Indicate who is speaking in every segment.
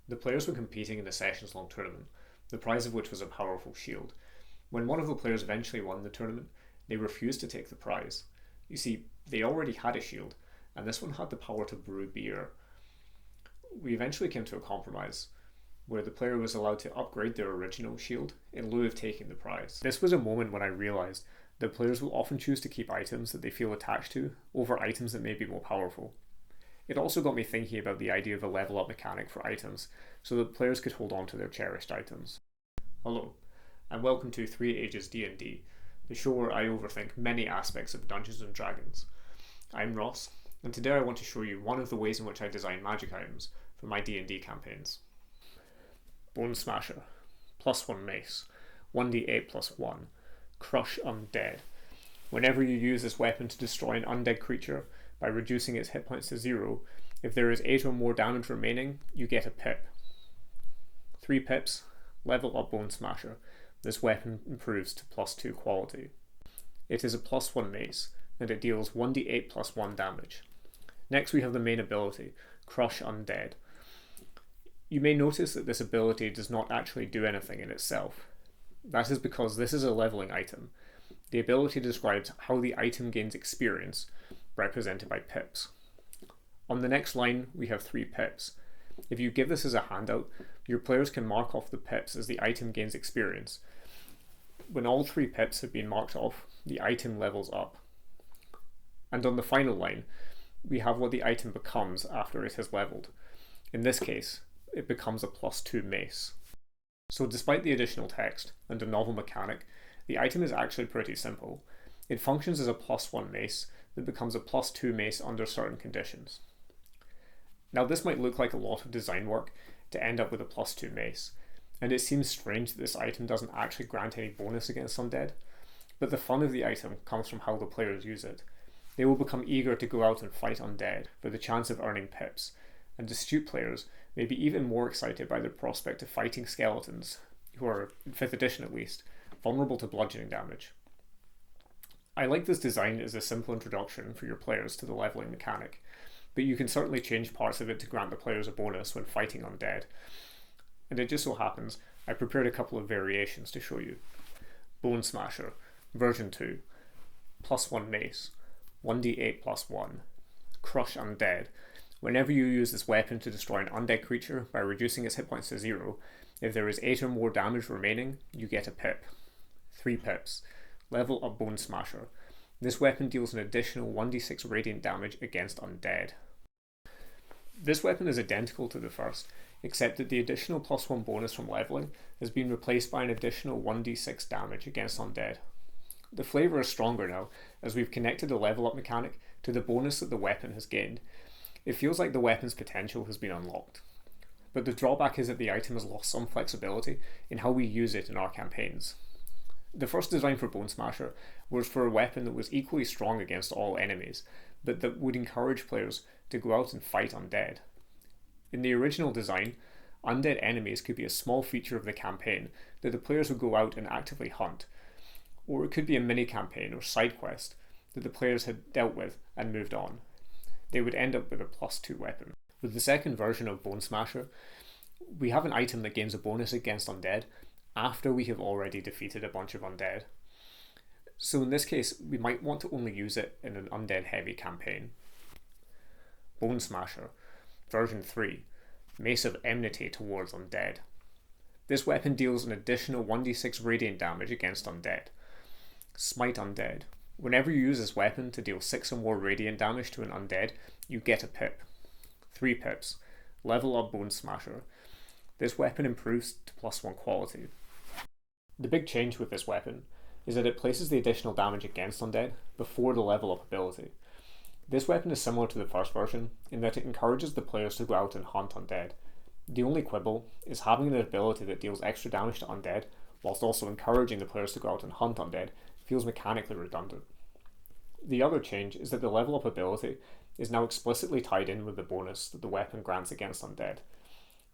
Speaker 1: The players were competing in a sessions-long tournament, the prize of which was a powerful shield. When one of the players eventually won the tournament, they refused to take the prize. You see, they already had a shield, and this one had the power to brew beer. We eventually came to a compromise, where the player was allowed to upgrade their original shield in lieu of taking the prize. This was a moment when I realised that players will often choose to keep items that they feel attached to over items that may be more powerful. It also got me thinking about the idea of a level up mechanic for items, so that players could hold on to their cherished items. Hello, and welcome to 3 Ages D&D, the show where I overthink many aspects of Dungeons & Dragons. I'm Ross, and today I want to show you one of the ways in which I design magic items for my D&D campaigns. Bone Smasher, +1 mace, 1d8 +1, Crush Undead. Whenever you use this weapon to destroy an undead creature by reducing its hit points to 0, if there is 8 or more damage remaining, you get a pip. 3 pips, level up Bone Smasher. This weapon improves to +2 quality. It is a +1 mace, and it deals 1d8 +1 damage. Next we have the main ability, Crush Undead. You may notice that this ability does not actually do anything in itself. That is because this is a leveling item. The ability describes how the item gains experience, represented by pips. On the next line, we have 3 pips. If you give this as a handout, your players can mark off the pips as the item gains experience. When all 3 pips have been marked off, the item levels up. And on the final line, we have what the item becomes after it has leveled. In this case, it becomes a +2 mace. So despite the additional text and a novel mechanic, the item is actually pretty simple. It functions as a +1 mace that becomes a +2 mace under certain conditions. Now this might look like a lot of design work to end up with a +2 mace, and it seems strange that this item doesn't actually grant any bonus against undead, but the fun of the item comes from how the players use it. They will become eager to go out and fight undead for the chance of earning pips, and astute players may be even more excited by the prospect of fighting skeletons, who are, in 5th edition at least, vulnerable to bludgeoning damage. I like this design as a simple introduction for your players to the leveling mechanic, but you can certainly change parts of it to grant the players a bonus when fighting undead. And it just so happens I prepared a couple of variations to show you. Bone Smasher, version 2, +1 mace, 1d8 +1, Crush Undead. Whenever you use this weapon to destroy an undead creature by reducing its hit points to 0, if there is 8 or more damage remaining, you get a pip. 3 pips. Level up Bone Smasher. This weapon deals an additional 1d6 radiant damage against undead. This weapon is identical to the first, except that the additional +1 bonus from leveling has been replaced by an additional 1d6 damage against undead. The flavour is stronger now, as we've connected the level up mechanic to the bonus that the weapon has gained. It feels like the weapon's potential has been unlocked. But the drawback is that the item has lost some flexibility in how we use it in our campaigns. The first design for Bone Smasher was for a weapon that was equally strong against all enemies, but that would encourage players to go out and fight undead. In the original design, undead enemies could be a small feature of the campaign that the players would go out and actively hunt, or it could be a mini-campaign or side quest that the players had dealt with and moved on. They would end up with a +2 weapon. With the second version of Bone Smasher, we have an item that gains a bonus against undead after we have already defeated a bunch of undead. So in this case, we might want to only use it in an undead heavy campaign. Bone Smasher, version 3, Mace of Enmity towards undead. This weapon deals an additional 1d6 radiant damage against undead. Smite Undead. Whenever you use this weapon to deal 6 or more radiant damage to an undead, you get a pip. 3 pips. Level up Bone Smasher. This weapon improves to +1 quality. The big change with this weapon is that it places the additional damage against undead before the level up ability. This weapon is similar to the first version in that it encourages the players to go out and hunt undead. The only quibble is having an ability that deals extra damage to undead whilst also encouraging the players to go out and hunt undead feels mechanically redundant. The other change is that the level up ability is now explicitly tied in with the bonus that the weapon grants against undead.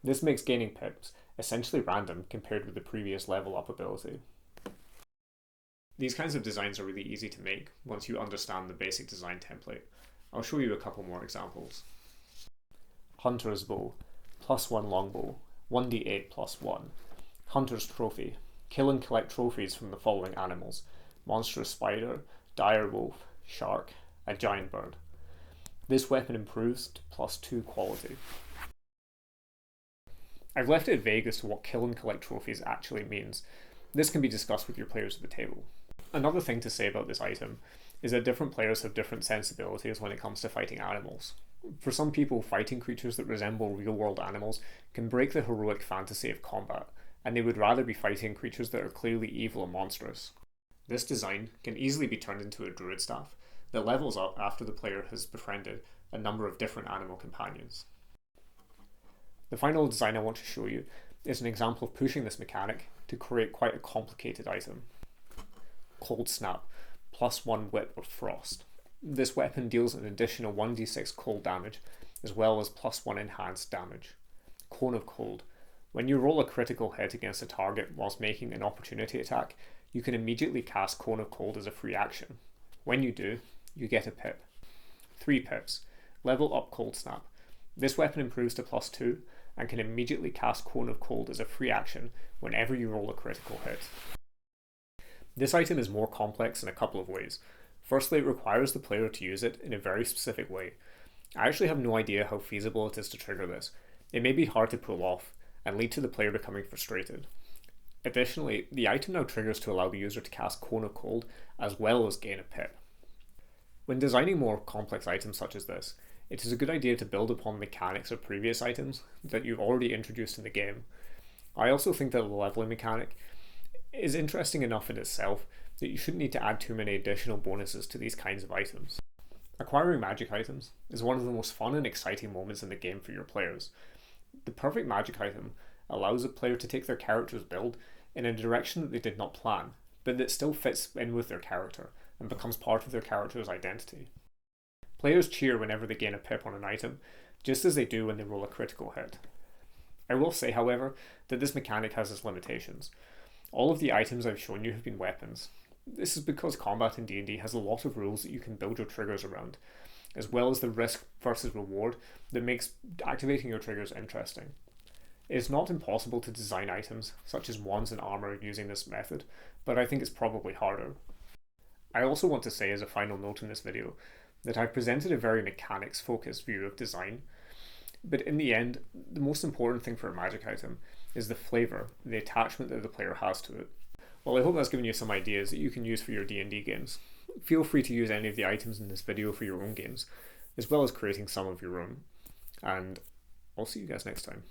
Speaker 1: This makes gaining pips essentially random compared with the previous level up ability. These kinds of designs are really easy to make once you understand the basic design template. I'll show you a couple more examples. Hunter's Bow, +1 longbow, 1d8 +1. Hunter's Trophy, kill and collect trophies from the following animals: monstrous spider, dire wolf, shark, a giant bird. This weapon improves to +2 quality. I've left it vague as to what kill and collect trophies actually means. This can be discussed with your players at the table. Another thing to say about this item is that different players have different sensibilities when it comes to fighting animals. For some people, fighting creatures that resemble real-world animals can break the heroic fantasy of combat, and they would rather be fighting creatures that are clearly evil and monstrous. This design can easily be turned into a druid staff that levels up after the player has befriended a number of different animal companions. The final design I want to show you is an example of pushing this mechanic to create quite a complicated item. Cold Snap, +1 whip of frost. This weapon deals an additional 1d6 cold damage, as well as +1 enhanced damage. Cone of Cold. When you roll a critical hit against a target whilst making an opportunity attack, you can immediately cast Cone of Cold as a free action. When you do, you get a pip. 3 pips. Level up Cold Snap. This weapon improves to +2 and can immediately cast Cone of Cold as a free action whenever you roll a critical hit. This item is more complex in a couple of ways. Firstly, it requires the player to use it in a very specific way. I actually have no idea how feasible it is to trigger this. It may be hard to pull off and lead to the player becoming frustrated. Additionally, the item now triggers to allow the user to cast Cone of Cold as well as gain a pip. When designing more complex items such as this, it is a good idea to build upon mechanics of previous items that you've already introduced in the game. I also think that the leveling mechanic is interesting enough in itself that you shouldn't need to add too many additional bonuses to these kinds of items. Acquiring magic items is one of the most fun and exciting moments in the game for your players. The perfect magic item allows a player to take their character's build in a direction that they did not plan, but that still fits in with their character and becomes part of their character's identity. Players cheer whenever they gain a pip on an item, just as they do when they roll a critical hit. I will say, however, that this mechanic has its limitations. All of the items I've shown you have been weapons. This is because combat in D&D has a lot of rules that you can build your triggers around, as well as the risk versus reward that makes activating your triggers interesting. It is not impossible to design items, such as wands and armor, using this method, but I think it's probably harder. I also want to say as a final note in this video that I've presented a very mechanics-focused view of design, but in the end, the most important thing for a magic item is the flavour, the attachment that the player has to it. Well, I hope that's given you some ideas that you can use for your D&D games. Feel free to use any of the items in this video for your own games, as well as creating some of your own. And I'll see you guys next time.